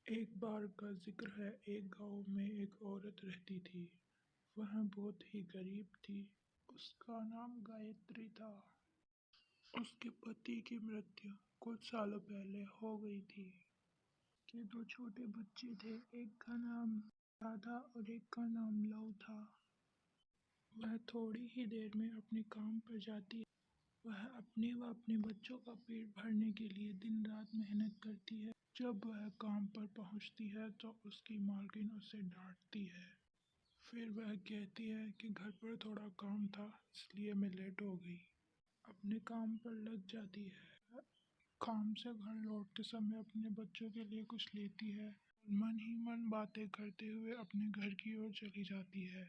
एक बार का जिक्र है, एक गांव में एक औरत रहती थी। वह बहुत ही गरीब थी। उसका नाम गायत्री था। उसके पति की मृत्यु कुछ सालों पहले हो गई थी। के दो छोटे बच्चे थे, एक का नाम राधा और एक का नाम लव था। वह थोड़ी ही देर में अपने काम पर जाती है। वह अपने व अपने बच्चों का पेट भरने के लिए दिन रात मेहनत करती है। जब वह काम पर पहुंचती है तो उसकी मालकिन उसे डांटती है। फिर वह कहती है कि घर पर थोड़ा काम था, इसलिए मैं लेट हो गई। अपने काम पर लग जाती है। काम से घर लौटते समय अपने बच्चों के लिए कुछ लेती है। मन ही मन बातें करते हुए अपने घर की ओर चली जाती है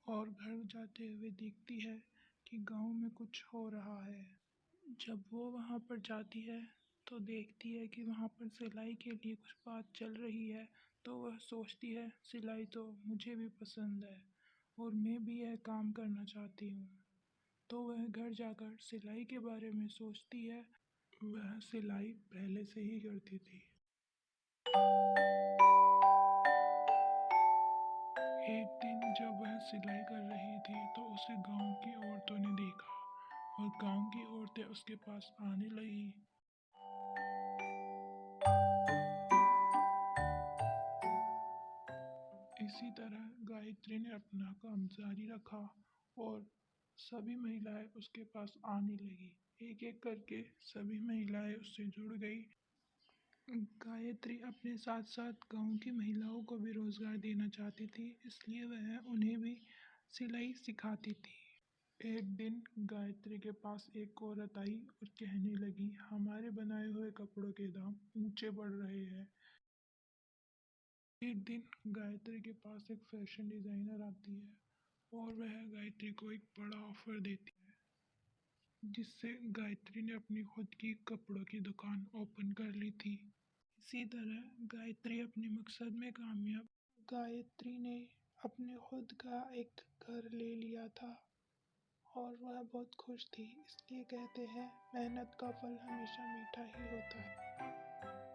और घर जाते हुए देखती है कि गांव में कुछ हो रहा है। जब वो वहां पर जाती है तो देखती है कि वहां पर सिलाई के लिए कुछ बात चल रही है। तो वह सोचती है, सिलाई तो मुझे भी पसंद है और मैं भी यह काम करना चाहती हूँ। तो वह घर जाकर सिलाई के बारे में सोचती है। वह सिलाई पहले से ही करती थी। एक दिन जब वह सिलाई कर रही थी तो उसे गांव की औरतों ने देखा और गांव की औरतें उसके पास आने लगी। इसी तरह गायत्री ने अपना काम जारी रखा और सभी महिलाएं उसके पास आने लगी। एक एक करके सभी महिलाएं उससे जुड़ गई। गायत्री अपने साथ साथ गांव की महिलाओं को भी रोजगार देना चाहती थी, इसलिए वह उन्हें भी सिलाई सिखाती थी। एक दिन गायत्री के पास एक औरत आई और कहने लगी, हमारे बनाए हुए कपड़ों के दाम ऊंचे बढ़ रहे हैं। एक दिन गायत्री के पास एक फैशन डिजाइनर आती है और वह गायत्री को एक बड़ा ऑफर देती है, जिससे गायत्री ने अपनी खुद की कपड़ों की दुकान ओपन कर ली थी। इसी तरह गायत्री अपने मकसद में कामयाब। गायत्री ने अपने खुद का एक घर ले लिया था और वह बहुत खुश थी। इसलिए कहते हैं, मेहनत का फल हमेशा मीठा ही होता है।